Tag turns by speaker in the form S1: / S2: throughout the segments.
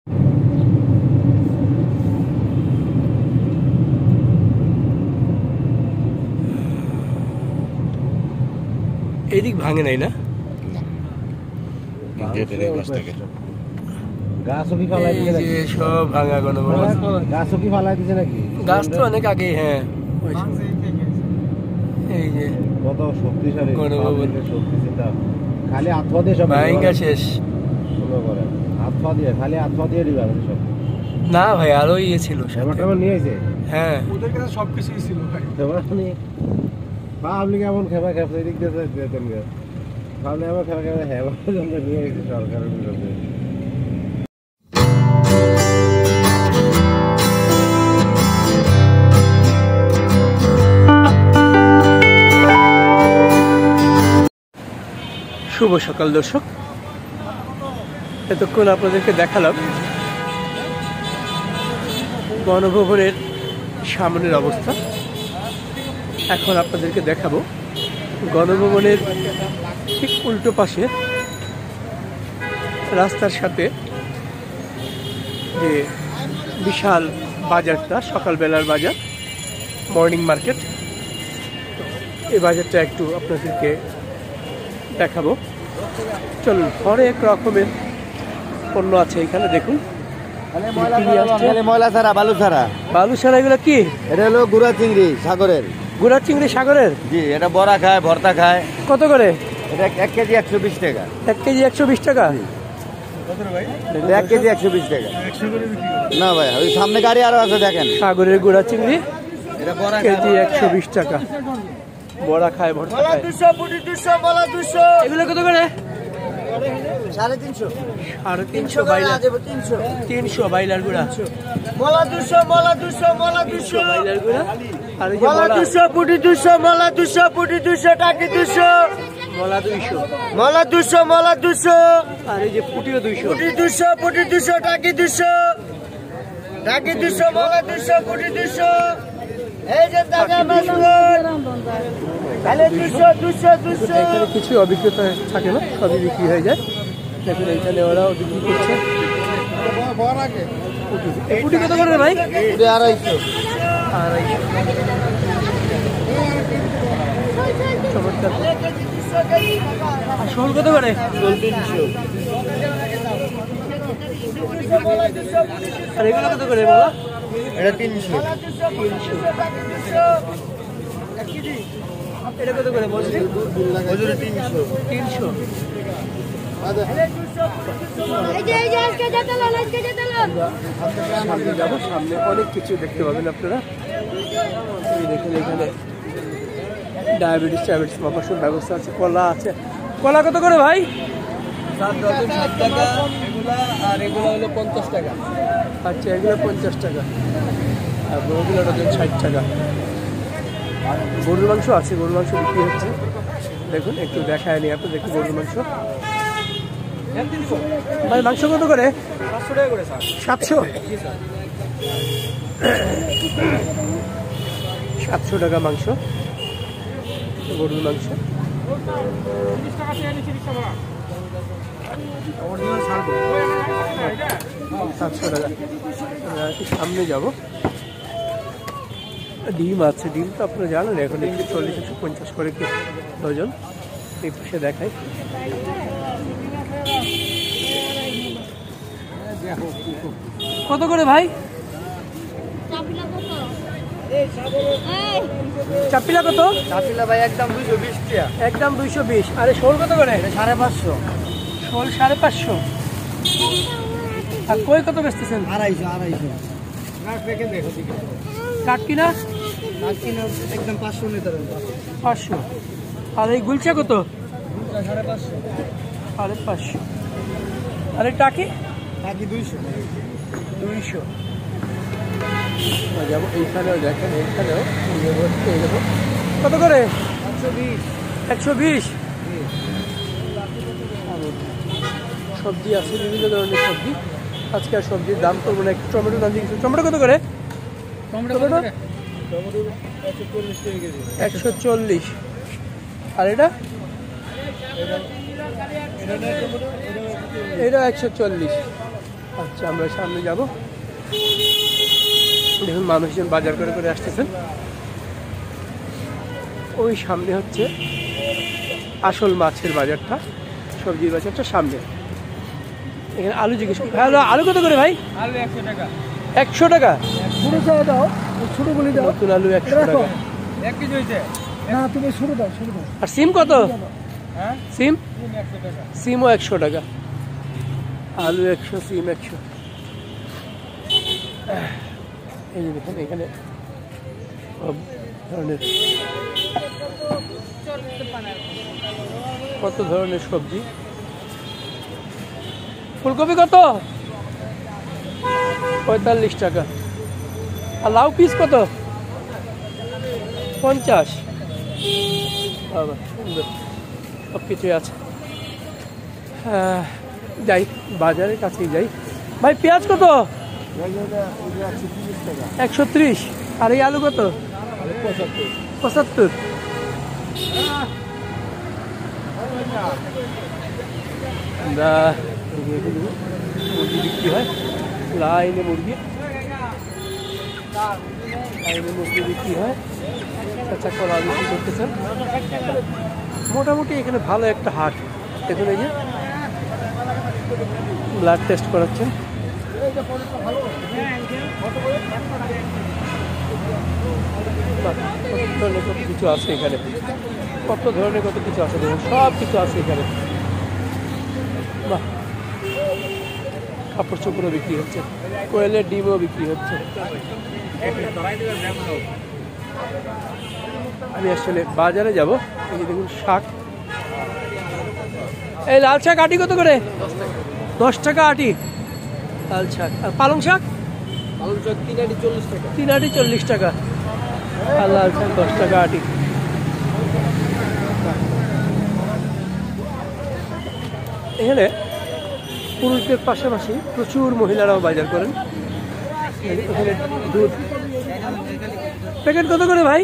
S1: এদিক ভাঙে নাই না? সব ভাঙা গণভবন।
S2: গাছও কি ফালাই দিছে নাকি?
S1: গাছ তো অনেক আগে। হ্যাঁ, এই যে
S2: কত শক্তিশালী
S1: গণভবন।
S2: খালি আত্মা দিয়ে সব
S1: ভাঙা শেষ।
S2: আত্মা দিয়ে খালি আত্মা দিয়ে দিবা সব।
S1: না ভাই, আরো ইয়ে ছিল।
S2: কেমন নিয়ে আইছে?
S1: হ্যাঁ,
S3: ওদের কাছে সবকিছুই ছিল ভাই।
S2: আপনি কেমন খেপা খেপা এদিক দিয়ে যেতেন গে তাহলে আমার খেপা খেপা হ্যাঁ নিয়ে গেছে সরকারের বিরুদ্ধে।
S1: শুভ সকাল দর্শক, এতক্ষণ আপনাদেরকে দেখালাম গণভবনের সামনের অবস্থা। এখন আপনাদেরকে দেখাবো গণভবনের ঠিক উল্টো পাশে রাস্তার সাথে যে বিশাল বাজারটা, সকালবেলার বাজার, মর্নিং মার্কেট। এই বাজারটা একটু আপনাদেরকে দেখাবো। চলুন, হরেক রকমের পণ্য আছে এখানে। দেখুন,
S2: ময়লা ছাড়া বালু ছাড়া।
S1: বালু ছাড়া এগুলো কি?
S2: এটা হলো গুড়া চিংড়ি সাগরের।
S1: গুড়া চিংড়ি সাগরের?
S2: জি, এটা বড়া খায়, ভর্তা খায়।
S1: কত করে?
S2: এটা 1 কেজি 120 টাকা।
S1: 1 কেজি 120 টাকা?
S2: 1 কেজি 120 টাকা। না ভাই, ওই সামনে গাড়ি আরো আছে, দেখেন।
S1: সাগরের গুড়া চিংড়ি
S2: এটা বড়া
S1: কেজি 120 টাকা। বড়া খায়, ভর্তা খায়।
S2: 200 পুটি 200 বলা 200।
S1: এগুলো কত করে?
S2: 350।
S1: 350 বাইলার। 300 বাইলার গুড়া।
S2: বলা 200 বলা 200 বলা 200
S1: বাইলার গুড়া। আর এই যে
S2: বলা 200 পুটি 200 বলা 200 পুটি 200 টাকি 200
S1: মলা 200।
S2: বলা 200 বলা 200
S1: আর এই যে পুটিও 200।
S2: পুটি 200 পুটি 200 টাকি 200 টাকি 200 বলা 200 পুটি 200। এই যে টাকা মাসুর তাহলে 200 200 200।
S1: এখানে কিছু অভিজ্ঞতা থাকে না, সবই বিক্রি হয়ে যায়। দেখুন এখানে ওরাও বিক্রি করছে। এই পুটি কত করে ভাই?
S2: 250।
S1: চমৎকার। আর শোল কত করে?
S2: 300।
S1: আর এগুলো কত করে বলো?
S2: এটা 300।
S1: এটা কত করে বলছি?
S2: 300।
S1: 300। সামনে যাবো, সামনে অনেক কিছু দেখতে পাবেন আপনারা। এই দেখুন এখানে ডায়াবেটিস মাপাসের ব্যবস্থা আছে। কলা আছে। কলা কত করে ভাই?
S3: 7 টাকা এগুলা, আর এগুলো হলো 50 টাকা।
S1: আচ্ছা, এগুলো 50 টাকা। আর ওগুলো ডজন 60 টাকা। গরুর মাংস আছে, গরুর মাংস বিক্রি হচ্ছে। দেখুন একটু দেখায় নি আপনাদের, দেখুন গরুর মাংস। ভাই মাংস কত করে?
S3: 700 টাকা করে স্যার।
S1: 700? 700 টাকা মাংস, গরুর মাংস। 700 টাকা। সামনে যাবো, ডিম আছে। ডিম তো আপনারা জানেন এখন 140 150 করে ডজন। এই পাশে দেখাই। কত করে ভাই? চাপিলা কত?
S2: চাপিলা ভাই একদম 220 টাকা।
S1: একদম 220। আরে শোল কত করে?
S2: 550।
S1: শোল 550। আর কই কত বেচতেছেন?
S2: 250। রাখ রেখে দেখো দিকে।
S1: কাটকিনা?
S2: কাটকিনা একদম 500 নিতে পারেন।
S1: 500। আর এই গুলচা কত?
S2: 550।
S1: 550। আর এই টাকি?
S2: টাকি 200।
S1: 200। যাবো এইখানেও, দেখেন এইখানেও কত করে?
S2: 120।
S1: 120। সবজি আছে, বিভিন্ন ধরনের সবজি। আজকে আর সবজির দাম করবো না, একটু টমেটো দাম দিয়েছি। টমেটো কত করে? টমেটো 140। আর এটা? এটা 140। আচ্ছা, আমরা সামনে যাব। দেখুন মানুষজন বাজার করে করে আসতেছেন। ওই সামনে হচ্ছে আসল মাছের বাজারটা, সবজির বাজারটা সামনে। এখানে আলু জিজ্ঞেস করি। হ্যালো, আলু কত করে ভাই?
S3: আলু 100 টাকা।
S1: 100 টাকা?
S2: ছোটো চাই দাও, ছোটো বলি দাও।
S1: নতুন আলু 100 টাকা।
S3: 1 কেজি হয়েছে?
S2: না তুমি ছোটো দাও, ছোটো দাও।
S1: আর সিম কত?
S3: হ্যাঁ,
S1: সিম?
S3: 100 টাকা।
S1: সিমও 100 টাকা। আলু 100, সিম 100। এই যে দেখুন এখানে সব ধরনের, কত ধরনের সবজি। ফুলকপি কত? 45 টাকা। আর লাউ পিস কত? 50। বাবা সুন্দর, সব কিছুই আছে। যাই, বাজারের কাছেই যাই। ভাই পেঁয়াজ কত? 130। আর এই আলু কত? 75। আমরা মুরগি বিক্রি হয়, লাইনে মুরগি বিক্রি হয়। আচ্ছা, কলা বিক্রি করতেছেন। মোটামুটি এখানে ভালো একটা হাট। দেখুন এই যে ব্লাড টেস্ট করাচ্ছেন। কত ধরনের কত কিছু আছে এখানে, কত ধরনের কত কিছু আছে, দেখুন সব কিছু আছে এখানে। বাহ, কাপড় চোপড়ও বিক্রি হচ্ছে, কোয়েলের ডিমও বিক্রি হচ্ছে। আমি আসলে বাজারে যাব। এই যে দেখুন শাক, এই লাল শাক আটি কত করে? 10 টাকা আটি লাল শাক। আর পালং শাক?
S3: পালং শাক 3 আটি 40 টাকা।
S1: 3 আটি 40 টাকা। আর লাল শাক 10 টাকা আটি। এখানে পুরুষদের পাশাপাশি প্রচুর মহিলারাও বাজার করেন। এখানে দুধ প্যাকেট কত করে ভাই?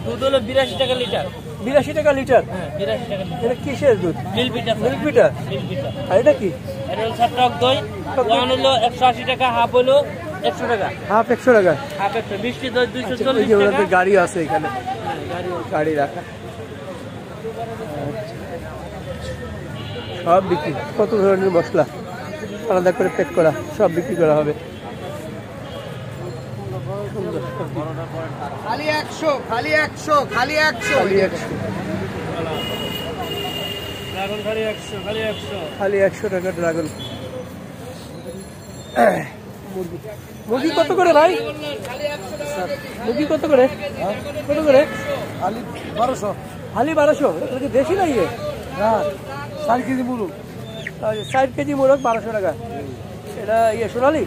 S3: দুধ হলো 82 টাকা লিটার।
S1: 82 টাকা লিটার?
S3: 82 টাকা লিটার।
S1: এটা কিসের দুধ?
S3: মিল্ক পিঠা।
S1: মিল্ক পিঠা? আর এটা কি?
S3: এটা হলো টক দই। ওয়ান হলো 180 টাকা, হাফ হলো 100 টাকা।
S1: হাফ 100 টাকা?
S3: হাফ 100। মিষ্টি দই
S1: এই যে
S3: 240 টাকা।
S1: ওনাদের গাড়ি আছে এখানে, গাড়ি রাখা। সব বিক্রি, কত ধরনের মশলা আলাদা করে প্যাক করা, সব বিক্রি করা হবে।
S2: খালি 100, খালি 100, খালি 100।
S1: খালি 100,
S3: ড্রাগন খালি 100, খালি 100।
S1: খালি 100 টাকা ড্রাগন। মুরগি কত করে ভাই? মুরগি কত করে? কত করে?
S2: খালি 1200।
S1: খালি 1200? এটা কি দেশি না ইয়ে?
S2: না, 4 কেজি মুরগ।
S1: 4 কেজি মোরগ 1200 টাকা। এটা ইয়ে সোনালি?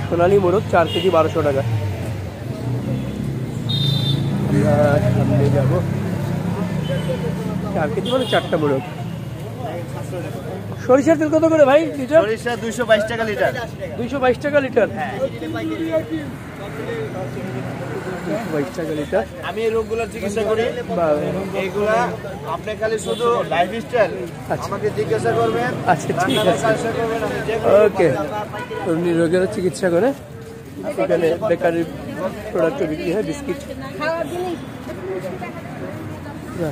S1: সোনালি মোরগ 4 কেজি 1200 টাকা। সামনে যাব। 4 কেজি মানে 4টা মোরগ। সরিষার তেল কত করে ভাই লিটার?
S2: সরিষা 222 টাকা লিটার।
S1: 222 টাকা লিটার? 222 টাকা লিটার।
S2: আমি এই রোগগুলোর চিকিৎসা করি।
S1: বা
S2: এইগুলা আপনি খালি শুধু লাইফস্টাইল
S1: আচ্ছা।
S2: আমাকে জিজ্ঞাসা করবেন।
S1: আচ্ছা, ঠিক আছে।
S2: জিজ্ঞাসা করবেন, আমি যে কোনো
S1: ওকে, উনি রোগেরও চিকিৎসা করে। এখানে বেকারি প্রোডাক্টও বিক্রি হয়, বিস্কিট। না,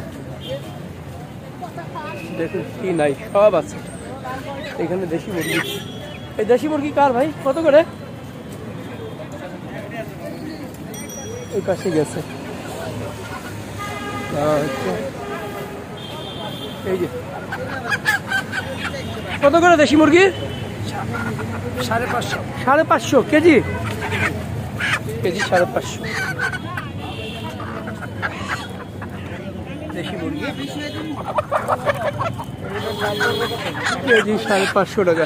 S1: দেখুন কি নাই, সব আছে এখানে। দেশি মুরগি, এই দেশি মুরগি কার ভাই? কত করে? ওই পাশে গেছে। আচ্ছা, এই যে কত করে দেশি মুরগি?
S2: 550।
S1: 550 কেজি? কেজি 550 দেশি মুরগি, কেজি 550 টাকা।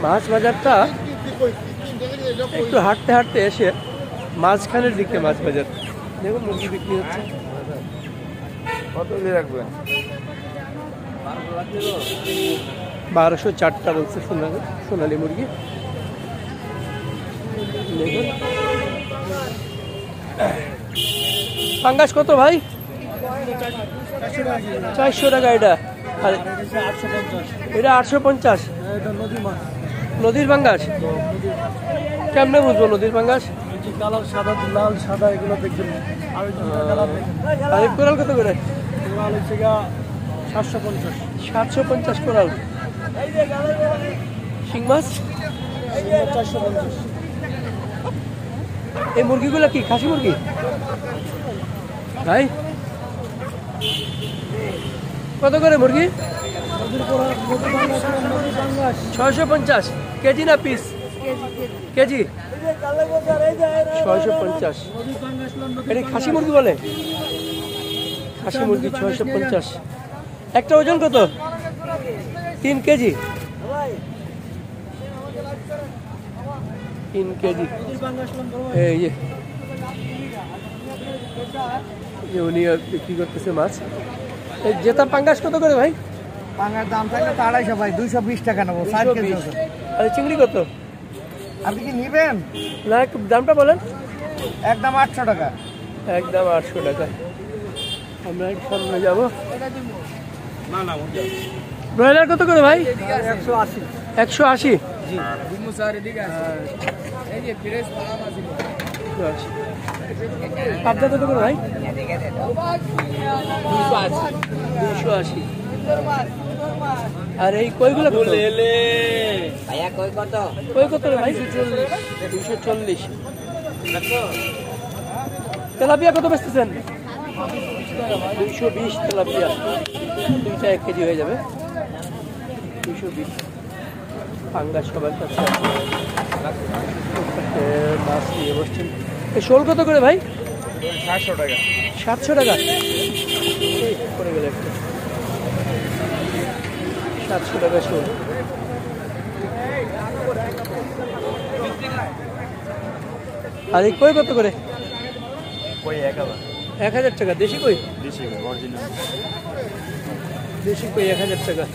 S1: মাছ বাজারটা একটু হাঁটতে হাঁটতে এসে মাঝখানের দিকে মাছ বাজার। দেখুন মুরগি বিক্রি হচ্ছে।
S2: কত দিয়ে রাখবেন?
S1: 1204টা বলছে সোনালি মুরগি। দেখুন পাঙ্গাস কত ভাই? 400 টাকা এটা। আর এটা 850। নদীর পাঙ্গাস কেমনে বুঝবো নদীর পাঙ্গাস?
S3: কালার সাদা, লাল সাদা এগুলো দেখবেন।
S1: আর এই কোরাল কত করে?
S3: 750।
S1: 750 কোরাল। শিং মাছ
S3: 450।
S1: এই মুরগিগুলো কি খাসি মুরগি ভাই? কত করে মুরগি? 650 কেজি না পিস? কেজি 650। এটা খাসি মুরগি বলে? খাসি মুরগি 650। একটা ওজন কত? 3 কেজি। 3 কেজি। এই যে উনি বিক্রি করতেছে মাছ। এই জেতা পাঙ্গাস কত করে ভাই?
S2: পাঙ্গার দাম থাকলে তো 250 ভাই, 220 টাকা নেবো। 60 কেজি।
S1: আর চিংড়ি কত?
S2: আপনি কি নিবেন?
S1: না একটু দামটা বলেন।
S2: একদম 800 টাকা।
S1: একদম 800 টাকা। আমরা একটু সামনে যাবো। ব্রয়লার কত করে ভাই?
S2: 180।
S1: 180। পাবদা কত করে ভাই? 280। আর এই কইগুলো কত? কই কত রে ভাই? 240। তেলাপিয়া কত বেচতেছেন? 220 তেলাপিয়া। 2টা 1 কেজি হয়ে যাবে। 220। পাঙ্গাস সবার কাছে মাছ নিয়ে বসছেন। এই শোল কত করে ভাই?
S2: 700 টাকা।
S1: 700 টাকা পড়ে গেল একটা। 700 টাকা শোল। আর এই কই কত করে?
S2: কই
S1: 1000 টাকা। দেশি কই?
S2: দেশি অরিজিনাল।
S1: দেশি কই 1000 টাকা।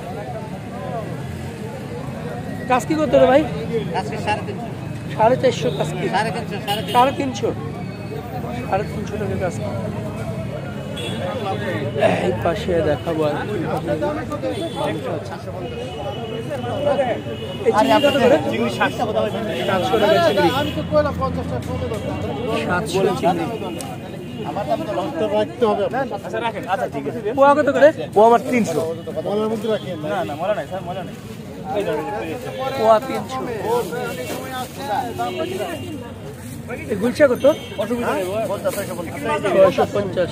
S1: কাসকি কত রে ভাই?
S2: আজকে 350।
S1: 450 কাসকি।
S2: 350।
S1: 350। 350 টাকা কাসকি। এই পাশে দেখাবো আর কি মানুষ আছে। এই চিংড়ি কত করে? 700 টাকা চিংড়ি। 700 চিংড়ি। পোয়া কত করে?
S2: পোয়া আমার 300।
S1: পোয়া 300। গুলশা কত? 650।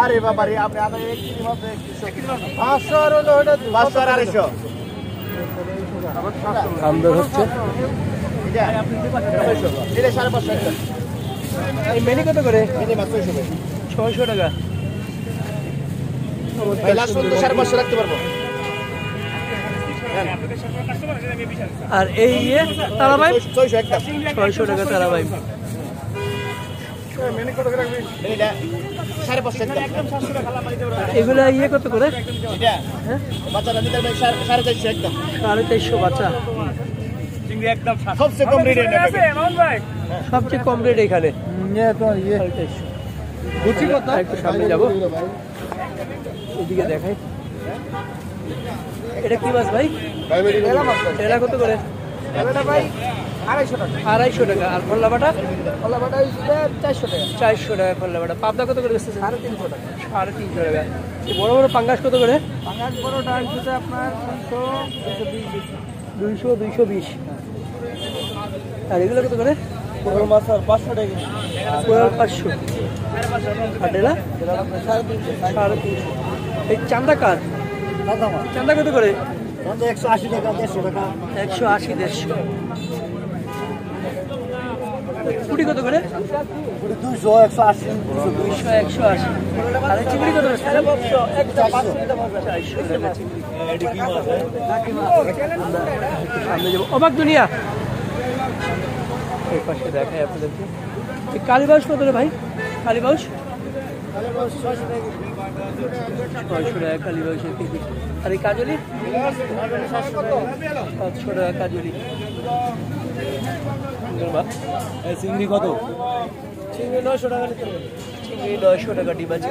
S2: আরে বাবা রে, আপনি 500 আর হলো ওটা 500 আর 250।
S1: আমদার হচ্ছে।
S2: এটা 550।
S1: এই মেনি কত করে?
S2: মিনি মাছ
S1: 600 টাকা।
S2: ভাই লাস্ট পর্যন্ত 550 রাখতে পারবো।
S1: আর এই তারা ভাই
S2: 600 একটা।
S1: 600 টাকা তারা ভাই।
S2: এটা 550 একটা।
S1: এগুলো কত করে?
S2: এটা
S1: হ্যাঁ
S2: বাচ্চারা নিতে ভাই 450 একটা।
S1: 450 বাচ্চা।
S2: সবচেয়ে কম রেটে নেবে।
S1: সবচেয়ে কম রেট এখানে। 450।
S2: বুঝছি কথা।
S1: একটু সামনে যাবো, এদিকে দেখাই। এটা কি মাছ ভাই? টেলা কত করে?
S2: ভাই 250 টাকা।
S1: 250 টাকা। আর খোল্লাবাটা?
S2: কলাবাটা 400 টাকা।
S1: 400 টাকা খোল্লাবাটা। পাবদা কত করে বেচতেছে?
S2: 350 টাকা।
S1: 350 টাকা। এই বড় বড় পাঙ্গাস কত করে?
S2: পাঙ্গাস বড়টা হচ্ছে আপনার 200 220।
S1: আর এগুলো কত করে?
S2: বড় মাছ আর 500 টাকা।
S1: কোরাল 500। আর টেলা
S2: 350।
S1: 350। এই চান্দা কার?
S2: দাদা মাছ
S1: চান্দা কত করে?
S2: 180 টাকা 150 টাকা।
S1: 180 150। পুটি কত করে?
S2: 200 180 220।
S1: 180। আর এই চিংড়ি কত বেচতেছে? 400 টাকা চিংড়ি।
S2: এটা কি মাছ?
S1: সামনে যাবো। অবাক দুনিয়া এই পাশে দেখাই আপনাদেরকে। এই কালীবাউস কত রে ভাই? কালীবাউস 600 টাকা কালীবাউসের কেজি। আর এই কাজলি 700 টাকা কাজলি। সুন্দর মাছ।
S3: চিংড়ি কত?
S1: চিংড়ি 900 টাকা নিতে হবে। চিংড়ি 900 টাকা ডিম আছে।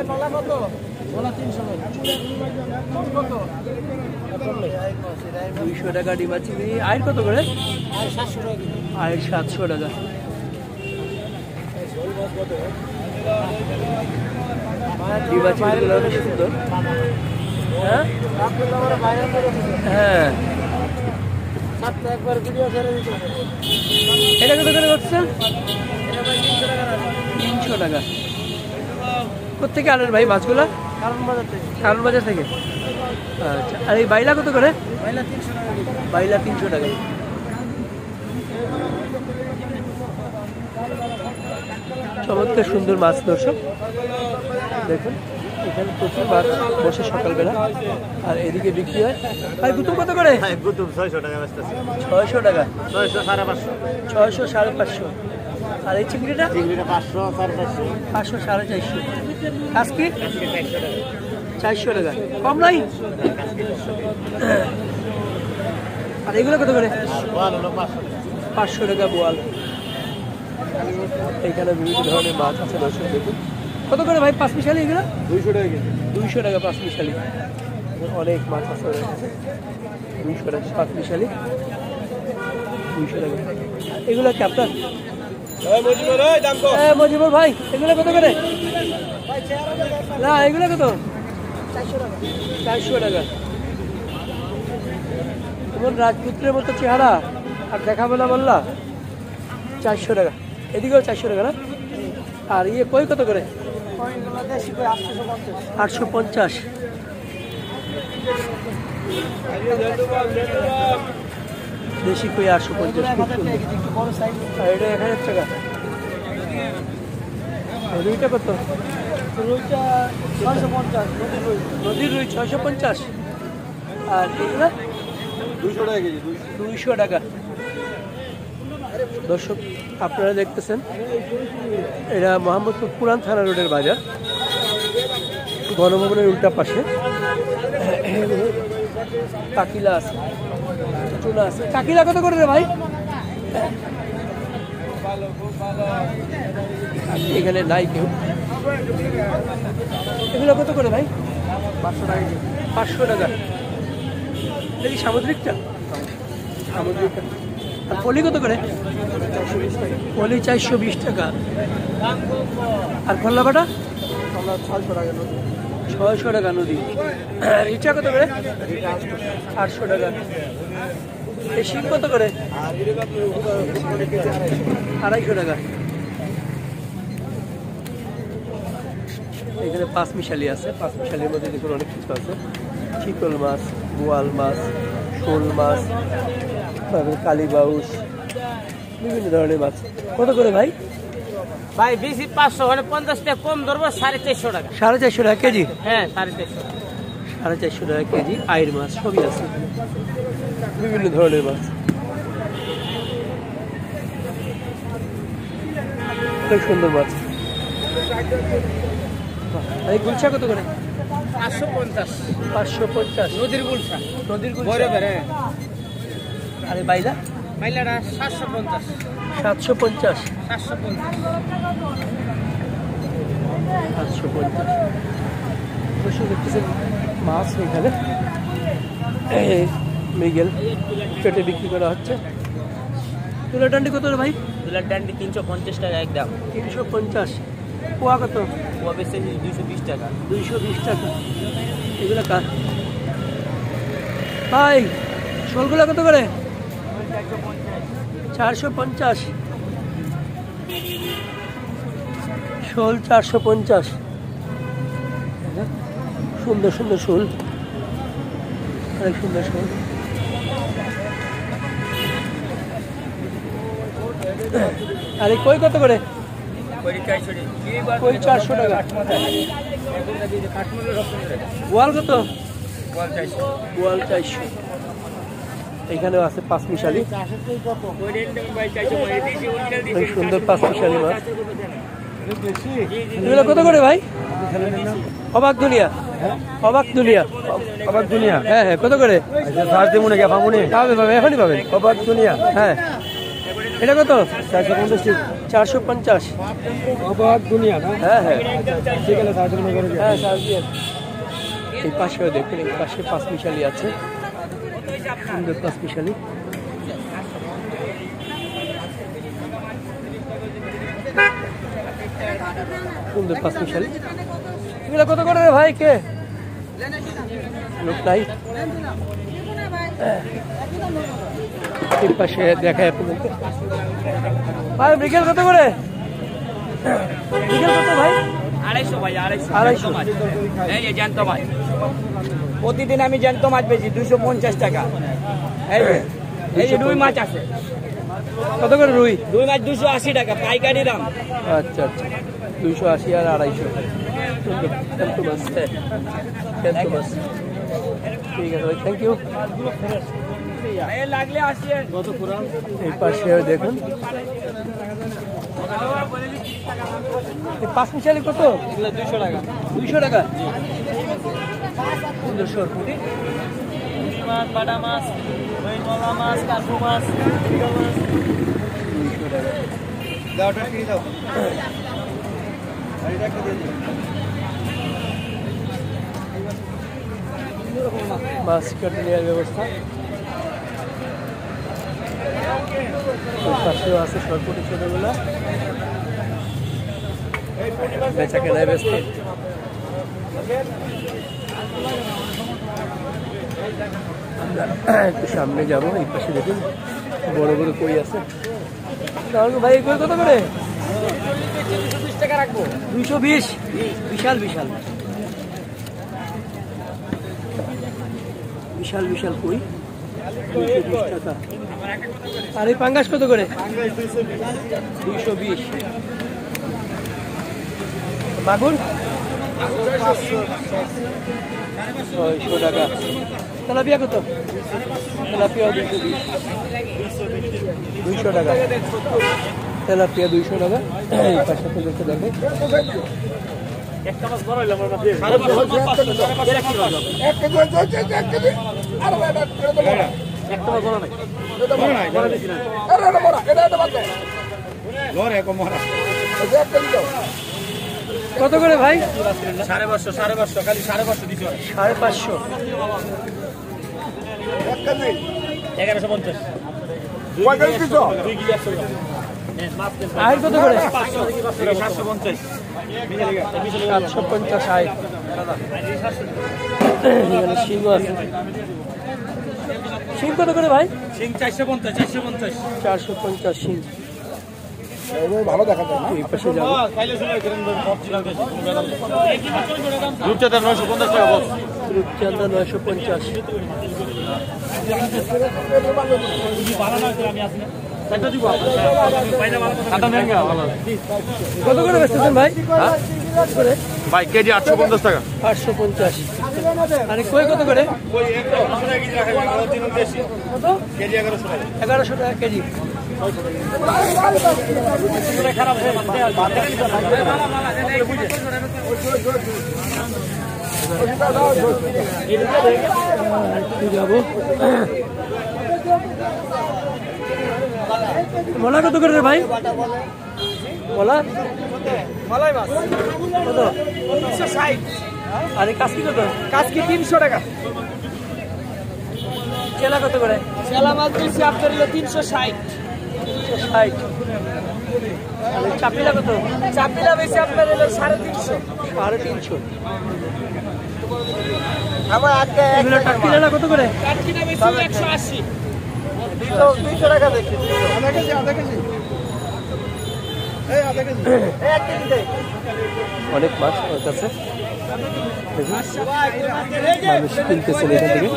S1: 200 টাকা ডিম আছে। আয়ের কত করে? আয়ের 700 টাকা। ডিম আছে, এগুলো অনেক সুন্দর। হ্যাঁ হ্যাঁ, এটা কত করে করছেন? 300 টাকা। কোথেকে আনেন ভাই মাছগুলা? কারণ বাজার থেকে। আচ্ছা, আর এই বাইলা কত করে? বাইলা 300 টাকা। চমৎকার সুন্দর মাছ দর্শক দেখুন, এখানে প্রচুর মাছ বসে সকালবেলা। আর এদিকে বিক্রি হয়। ভাই গুতুম কত করে?
S2: 600 টাকা।
S1: 600 টাকা।
S2: 600 550।
S1: 600 550। আর এই চিংড়িটা?
S2: 500 450।
S1: 500 450। আজকে 400 টাকা। কম নাই? আর এগুলো কত করে? 500 টাকা বোয়াল। এখানে বিভিন্ন ধরনের মাছ আছে দর্শক দেখুন। কত করে ভাই পাঁচ মিশালি এগুলো?
S3: 200 টাকা কেজি।
S1: 200 টাকা পাঁচ মিশালি। অনেক মাছ আছে 200 টাকা পাঁচ মিশালি। 200 টাকা। এগুলো কি আপনার? মজিবুর ভাই এগুলো কত করে? না এগুলো কত? 400 টাকা। তোমার রাজপুত্রের মতো চেহারা আর দেখাবো না বললা? 400 টাকা। এদিকেও 400 টাকা না? আর ইয়ে কই কত করে? 850। দেশি কই 850। খুব সুন্দর। আর এটা 1000 টাকা। রুইটা কত? রুইটা 650। নদীর রুই 650। আর এগুলো
S3: 200 টাকা কেজি।
S1: 200 টাকা। দর্শক আপনারা দেখতেছেন এটা মোহাম্মদপুর পুরান থানা রোডের বাজার, গণভবনের উল্টা পাশে। কাকিলা আছে, চুনা আছে। কাকিলা কত করে রে ভাই? এখানে নাই কেউ। এগুলো কত করে ভাই? 500 টাকা। 500 টাকা। এটা কি সামুদ্রিকটা? সামুদ্রিকটা। আর পলি কত করে? পলি 420 টাকা। আর খোল্লাপাটা? 600 টাকা নদী। 600 টাকা নদী। রিচা কত করে? 800 টাকা। এই শিং কত করে? 250 টাকা। এখানে পাঁচ মিশালি আছে। পাঁচ মিশালির মধ্যে দেখুন অনেক কিছু আছে। চিতল মাছ, বোয়াল মাছ, শোল মাছ, তারপরে কালীবাউস, বিভিন্ন ধরনের মাছ। কত করে ভাই?
S4: ভাই বেশি 500 মানে 50 টাকা কম ধরবো 450 টাকা।
S1: 450 টাকা কেজি?
S4: হ্যাঁ 450।
S1: 450 টাকা কেজি। আইর মাছ সবই আছে, বিভিন্ন ধরনের মাছ। খুব সুন্দর মাছ। এই গুলশা কত করে?
S4: 550।
S1: 550।
S4: নদীর গুলশা।
S1: নদীর গুলশা।
S4: বরাবর।
S1: আরে বাইলা?
S4: মাইলাটা 750।
S1: 750।
S4: 750।
S1: 750। অবশ্যই দেখতেছেন মাছ এখানে মৃগেল পেটে বিক্রি করা হচ্ছে। তুলা ডান্ডি কত রে ভাই?
S4: দুলার ডান্ডি 350 টাকা একদম।
S1: 350। পোয়া কত?
S4: পোয়া বেশি 220 টাকা।
S1: 220 টাকা। এগুলো কার ভাই? শোলগুলো কত করে? 450। শোল 450। সুন্দর সুন্দর শোল, অনেক সুন্দর শোল। আরে কই কত করে? কই 400 টাকা। বোয়াল কত? বোয়াল 400। এখানেও আছে পাঁচ মিশালি, অনেক সুন্দর পাঁচ মিশালি মাছ। এগুলো কত করে ভাই? অবাক দুনিয়া। অবাক দুনিয়া।
S3: অবাক দুনিয়া।
S1: হ্যাঁ হ্যাঁ, কত করে?
S3: সার দেবো নাকি? পাবো না?
S1: পাবে পাবে, এখনই পাবেন।
S3: অবাক দুনিয়া।
S1: হ্যাঁ এটা কত? 450।
S3: দুনিয়া না?
S1: হ্যাঁ হ্যাঁ
S3: ঠিক আছে, সাহায্য করে
S1: হ্যাঁ সার্জিয়ান। এই পাশেও দেখুন, এই পাশে 5 মিশালি আছে, সুন্দর 5 মিশালি। সুন্দর 5 মিশালি। এগুলো কত করে রে ভাই? কে লোক নাই? এই পাশে দেখায় আপনাদেরকে। ভাই বিকেল কত করে? বিকেল কত ভাই?
S4: 250 ভাই,
S1: 250
S4: মাছ। এই যে জ্যান্ত মাছ, প্রতিদিন আমি জ্যান্ত মাছ বেচি 250 টাকা। এই যে রুই মাছ আছে,
S1: কত করে রুই?
S4: রুই মাছ 280 টাকা পাইকারি দাম।
S1: আচ্ছা আচ্ছা, 280 আর 250। থ্যাংক ইউ, ঠিক আছে ভাই, থ্যাংক ইউ।
S4: লাগলে আসেন।
S1: এই পাশে দেখুন, এই 5 মিশালি কত?
S4: 200 টাকা।
S1: 200 টাকা। সুন্দর সরপুটি,
S4: মাছ, বাটা মাছ, নলা মাছ, কার্পু মাছ,
S1: 200 টাকা। মাছ কেটে নেওয়ার ব্যবস্থা। ওই পাশেও আছে সরপুটি ছোটগুলা, বেচা কেনায় ব্যস্ত। আমরা একটু সামনে যাবো। এই পাশে দেখুন বড় বড় কই আছে। ভাই কই কত করে?
S4: 220 টাকা রাখবো।
S1: 220। বিশাল বিশাল বিশাল বিশাল কই, 220 টাকা। আর এই পাঙ্গাস কত করে? 220। মাগুর 600 টাকা। তেলাপিয়া কত? তেলাপিয়া 220। 200 টাকা তেলাপিয়া, 200 টাকা। এই পাশে দেখতে দেখে
S4: একটা মাছ বড় হইলো আমার মাঝে। 550 একটা মাছ বড় নাই।
S1: কত করে ভাই?
S4: 550 খালি 550 দিছো।
S1: 550।
S4: 1150।
S1: আয়ের কত করে?
S4: 750।
S1: 750 আয়। এখানে শিং আছে। শিং কত করে ভাই?
S4: সিং 450।
S1: 450 শিং।
S2: ভালো দেখা যায় না?
S1: এই পাশে যাবো।
S4: রূপচাঁদা 950 টাকা বস।
S1: রূপচাঁদা 950। কত করে বেচতেছেন ভাই?
S3: ভাই কেজি 850 টাকা।
S1: 850। আরে কই কত করে? কত?
S3: কেজি 1100 টাকা।
S1: 1100 টাকা কেজি। যাবো। মলা কত করে রে ভাই? মলা
S4: মালাই মাছ
S1: কত?
S4: 360।
S1: আরে কাসকি কত?
S4: কাজকি 300 টাকা।
S1: চেলা কত করে?
S4: চেলা মাছ দিচ্ছি আপনার হলো 360।
S1: 360। আরে চাপিলা কত?
S4: চাপিলা বেশি আপনার হলো 350।
S1: 350।
S2: আমার আজকে
S1: এগুলো টাটকিলা কত করে?
S4: কাটকিটা বেশি 180।
S2: 200 টাকা দেখছি। আধা কেজি। এই আধা কেজি। এই 1 কেজি দেই।
S1: অনেক মাছ ওর কাছে। মানুষ কিনতেছেন এখান থেকে।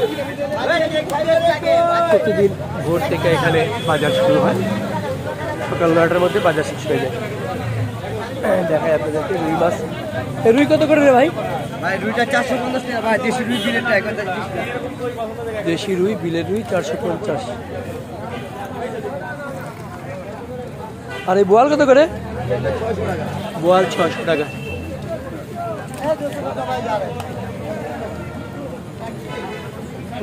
S1: প্রতিদিন ভোর থেকে এখানে বাজার শুরু হয়, সকাল 9টার মধ্যে বাজার শেষ হয়ে যায়। দেখায় আপনাদেরকে রুই মাছ। এই রুই কত করে রে ভাই?
S2: ভাই রুইটা 450 টাকা ভাই, দেশি রুই বিলেট টাকা।
S1: দেশি রুই, বিলের রুই 450। আর এই বোয়াল কত করে? বোয়াল 600 টাকা।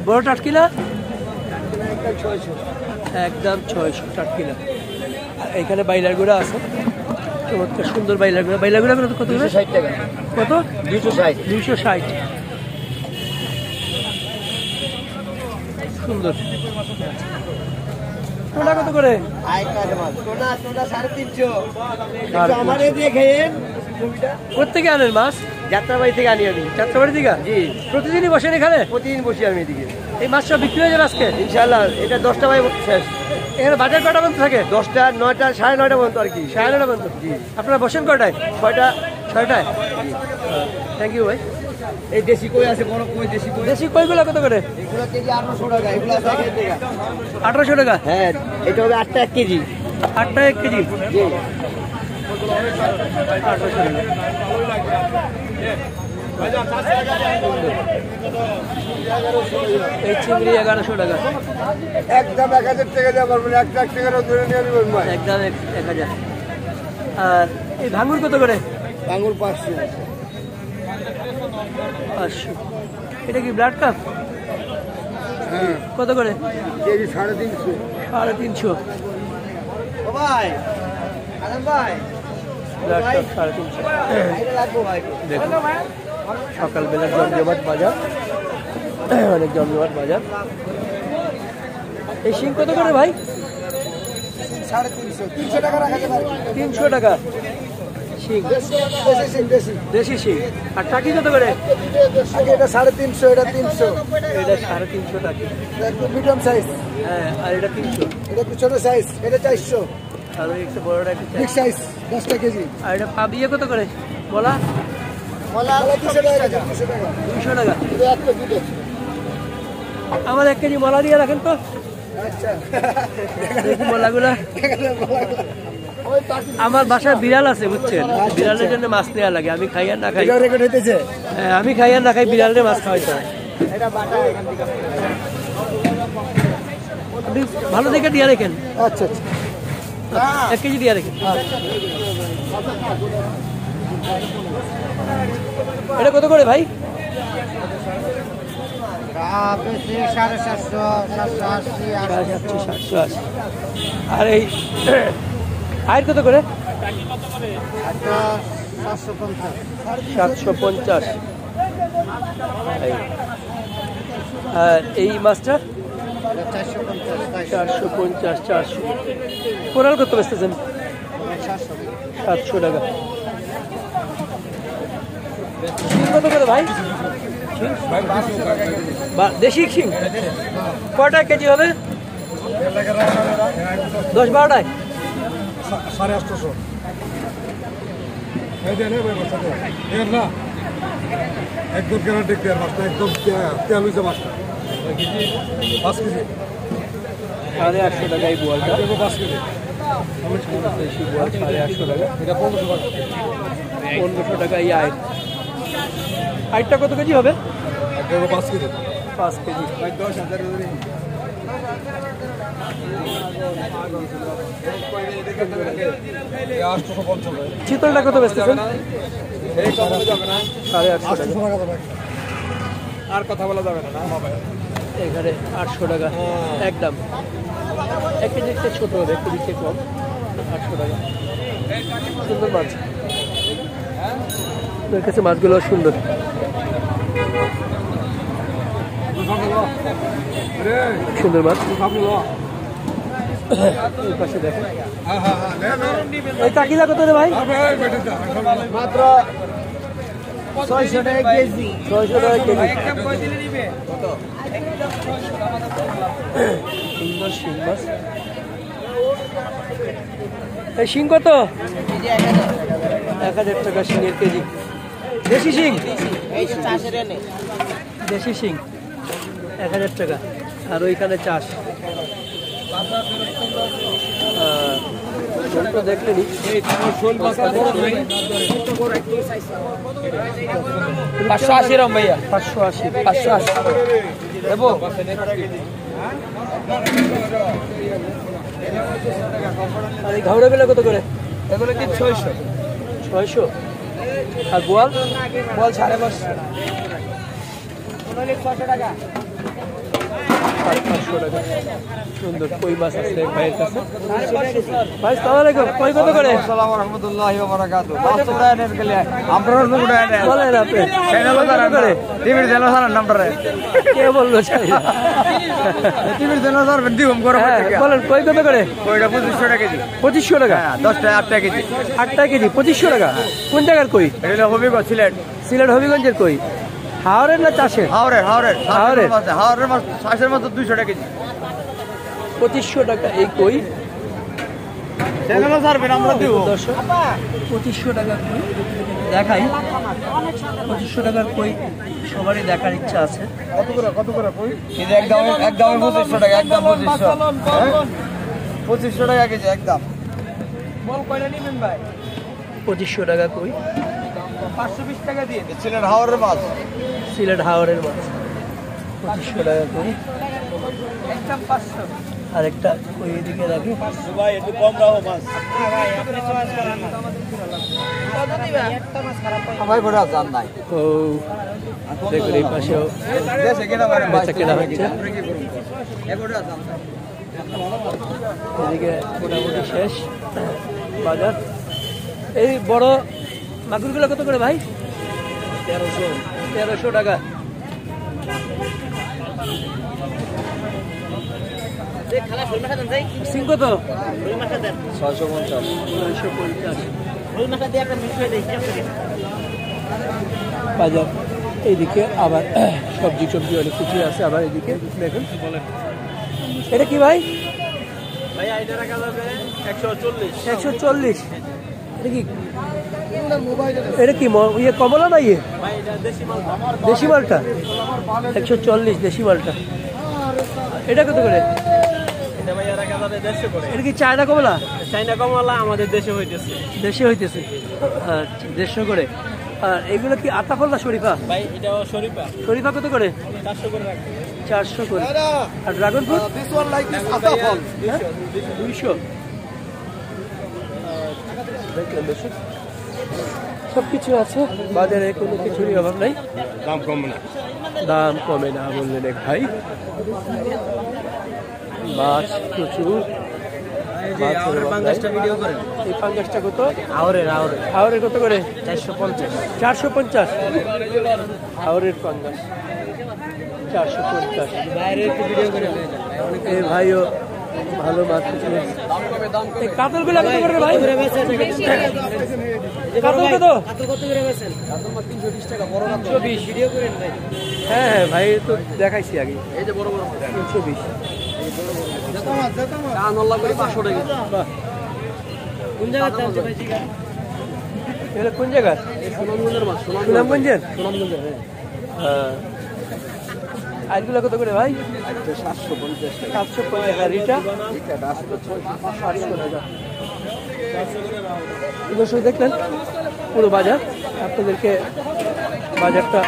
S1: বড় টাটকিলা একদম 600 টাটকিলা। এখানে বাইলার গুঁড়া আছে, চমৎকার সুন্দর বাইলার গুঁড়া। বাইলার গুঁড়া কত করে?
S2: 60 টাকা।
S1: কত?
S2: 260।
S1: 260। সুন্দর। টোনা কত করে?
S2: টোনা 350। আমারে দেখেন
S1: কোথেকে আনেন মাছ?
S2: যাত্রাবাড়ি থেকে আনি আমি।
S1: যাত্রাবাড়ি থেকে?
S2: জি।
S1: প্রতিদিনই বসেন এখানে?
S2: প্রতিদিন বসি আমি এদিকে।
S1: এই মাছ সব বিক্রি হয়ে যাবে আজকে
S2: ইনশাআল্লাহ। এটা 10টা বাজে শেষ।
S1: এখানে বাজার কটা পর্যন্ত থাকে?
S2: 10টা, 9টা, 9:30 পর্যন্ত আর কি।
S1: 9:30 পর্যন্ত?
S2: জি।
S1: আপনারা বসেন কটায়? 6টায়। থ্যাংক ইউ ভাই।
S2: এই দেশি কই আছে, বড় কই, দেশি কই।
S1: দেশি কইগুলো কত করে?
S2: এগুলো কেজি 800 টাকা। এগুলো আছে 1 টাকা।
S1: 1800 টাকা?
S2: হ্যাঁ, এটা হবে 8টা 1 কেজি।
S1: 8টা 1 কেজি?
S2: জি।
S1: 1800 টাকা। এই চিংড়ি 1100 টাকা।
S2: একদম 1000 টাকা দেওয়া পারবো না। 1 লাখ টাকারও ধরে নিয়ে নেবেন ভাই।
S1: একদম 1000। আর এই ভাঙুর কত করে?
S2: আঙুর 500।
S1: 500। এটা কি ব্লাড কাপ?
S2: হ্যাঁ।
S1: কত করে?
S2: কেজি 350।
S1: 350।
S2: ও ভাই, আলম ভাই,
S1: ব্লাড কাপ 350।
S2: এটা লাগবো ভাই।
S1: দেখুন সকালবেলা জমজমাট বাজার, অনেক জমজমাট বাজার। এই শিং কত করে ভাই?
S2: 350। 300 টাকা রাখা যাবে।
S1: 300 টাকা শিং, দেশি শিং। আর টাকি কত করে?
S2: আগে এটা 350, এটা 300।
S1: এটা 350 টাকা।
S2: একটু মিডিয়াম সাইজ।
S1: হ্যাঁ, আর এটা 300।
S2: এটা একটু ছোট সাইজ, এটা 400।
S1: আর ওই একটা বড়টা একটা
S2: বিগ সাইজ 10টা কেজি।
S1: আর এটা পাবিয়ে কত করে? বলা
S2: মলা 200 টাকা। 200 টাকা।
S1: 200 টাকা।
S2: এটা একটা দুটো।
S1: আমার 1 কেজি মলা দিয়ে রাখেন তো,
S2: আচ্ছা।
S1: দেখি মলাগুলা। আমার বাসায় বিড়াল আছে বুঝছেন, বিড়ালের জন্য মাছ নেওয়া লাগে। আমি খাই আর না খাই।
S2: এটা রেকর্ড হইতেছে।
S1: হ্যাঁ, আমি খাই আর না খাই, বিড়ালের মাছ খাওয়াইতে হয়।
S2: এটা বাটা এখান থেকে।
S1: আপনি ভালো দেখে দিয়ে রেখেন।
S2: আচ্ছা আচ্ছা।
S1: 1 কেজি দিয়ে রেখেন। এটা কত করে ভাই?
S2: 750, 780,
S1: 780। আর এই আয়ের কত করে? 750। আর এই মাছটা 450, 400। কোরাল কত বেচতেছেন? 700 টাকা। শিং কত করে ভাই? দেশি শিং কটা কেজি হবে? 10-12টায়?
S5: 850। না একদম গ্যারান্টি ক্লিয়ার মাছটা, একদম তেল হয়েছে মাছটা। 5 কেজি।
S1: 850 টাকা এই বোয়ালটা।
S5: 5 কেজি।
S1: দেশি বোয়াল 850 টাকা।
S5: এটা 1500 টাকা।
S1: 1500 টাকা এই আয়। আয়টা কত কেজি হবে?
S5: 5 কেজি।
S1: 5 কেজি।
S5: 850 টাকা।
S1: চিতলটা কত বেচতেছেন? 850 টাকা।
S5: আর কথা বলা যাবে না।
S1: এখানে 800 টাকা একদম। 1 কেজি একটা ছোট হবে, একটু দিচ্ছে কম। 800 টাকা। সুন্দর মাছ, ওর কাছে মাছগুলো সুন্দর। সুন্দর মাছ। এই পাশে দেখেন এই কাকিলা কত রে ভাই?
S2: মাত্র 600 টাকা কেজি।
S1: 600 টাকা কেজি। সুন্দর শিং মাছ। এই শিং কত? 1000 টাকা শিঙের কেজি। দেশি শিং? দেশি শিং 1000 টাকা। আর ওইখানে চাষ দেখলেনি।
S4: 580 রম ভাইয়া।
S1: 580।
S4: 580 দেবো।
S1: আর এই ঘাউড়াগুলো কত করে?
S4: এগুলো কি 600।
S1: 600। আর বোয়াল?
S4: বল 550।
S1: 500 টাকা সুন্দর কই মাছ আছে এক ভাইয়ের কাছে। ভাই সালাম আলাইকুম, কই কত করে?
S3: আসসালামু রাহমাতুল্লাহি ওয়া বারাকাতুহু। বাচ্চা দানের গেলে আমরা নুকুড়া এনে
S1: বলেন আপনি
S3: চ্যানেল
S1: কত করে?
S3: টিভির চ্যানেল সারার নাম্বারে
S1: কে বললো চাই না?
S3: টিভির চ্যানেল সারার দিউম করে
S1: হ্যাঁ, বলেন কই কত করে?
S3: কইটা 2500 টাকা কেজি।
S1: 2500 টাকা।
S3: হ্যাঁ 10 টাকা 8 টাকা কেজি।
S1: 8 টাকা কেজি 2500 টাকা। কোন জায়গার কই?
S3: এটা হবি গো সিলেট।
S1: সিলেট হবিগঞ্জের কই? হাওড়ের না চাষের?
S3: হাওড়ের
S1: হাওড়ের।
S3: হাওড়ের মাছ শ্বাসের মাছ 200 টাকা কেজি।
S1: 2500 টাকা এই কই।
S3: চ্যানেল সারবেন আমরা দিব।
S1: দর্শক 2500 টাকা কই দেখাই। 2500 টাকার কই সবারই দেখার ইচ্ছা আছে।
S3: কত করে কই? কেজি একদম 2500 টাকা, একদম 2500। 2500 টাকা কেজি একদম। বল কয়টা নেবেন ভাই?
S1: 2500 টাকা কই।
S3: 520 টাকা দিয়ে। সিলেট হাওড়ের মাছ।
S1: সিলেট হাওড়ের মাছ 2500 টাকা কই।
S3: একদম 500।
S1: আর একটা কই এদিকে রাখি।
S3: ভাই একটু কম রাখো মাছ। ভাই বড় জান নাই।
S1: ও দেখুন এই পাশেও
S3: দেশে কেনা মানে
S1: বাচ্চা কেনা হচ্ছে।
S3: এগোটা জান নাই।
S1: এদিকে মোটামুটি শেষ বাজার। এই বড় মাগুরগুলো কত করে ভাই? 1300 টাকা। সিং কত?
S3: 650।
S1: 950 বাজার। এইদিকে আবার সবজি টবজি অনেক কিছু আছে। আবার এদিকে দেখুন এটা কি ভাই? 140। এটা কি ইয়ে কমলা না ইয়ে দেশি মালটা? 140 দেশি মালটা। এটা কত করে? এটা কি চায়না কমলা?
S5: চাইনা কমলা আমাদের দেশে হইতেছে।
S1: দেশে হইতেছে। আচ্ছা 150 করে। আর এগুলো কি আতাফল না শরীফা?
S5: ভাই এটাও শরীফা।
S1: শরীফা কত করে?
S5: 400 করে রাখবেন।
S1: 400 করে। আর dragon fruit?
S3: This one like this atafal.
S1: 200। দেখলেন দর্শক সব কিছু আছে বাজারে, কোনো কিছুরই অভাব নাই।
S5: দাম কম না।
S1: দাম কমে না বললেন এক ভাই। মাছ প্রচুর।
S3: ভিডিও করেন।
S1: এই পাঙ্গাসটা কত?
S3: হাওড়ের
S1: হাওড়ের কত করে?
S3: 450।
S1: 450। হাওড়ের পাঙ্গাস 450।
S3: বাইরে একটু ভিডিও করে
S1: এই ভাইও ভালো মাছ কিছু। এই কাতলগুলো কত করে ভাই? কাতল কত?
S3: কত করে বেচেন? 320 টাকা বড় না
S1: 320।
S3: ভিডিও করেন ভাই।
S1: হ্যাঁ হ্যাঁ ভাই তো দেখাইছি আগে।
S3: এই যে বড় বড়
S1: 320।
S3: কান আল্লাহ করে 500 টাকা।
S1: বাহ।
S3: কোন জায়গায় চালছে ভাই জিগা?
S1: এটা কোন জায়গা?
S3: সুনামগঞ্জের মাছ।
S1: সুনামগঞ্জের?
S3: সুনামগঞ্জের হ্যাঁ।
S1: হ্যাঁ। আইগুলো কত করে ভাই?
S3: 750 টাকা।
S1: 750। আর এটা?
S3: এটা 800
S1: 800 টাকা। দর্শক দেখলেন পুরো বাজার। আপনাদেরকে বাজারটা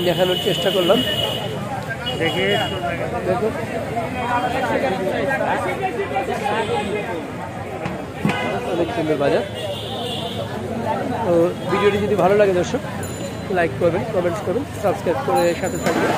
S1: দেখানোর চেষ্টা করলাম। দেখুন অনেক সুন্দর বাজার। তো ভিডিওটি যদি ভালো লাগে দর্শক লাইক করবেন, কমেন্টস করবেন, সাবস্ক্রাইব করে সাথে থাকবেন।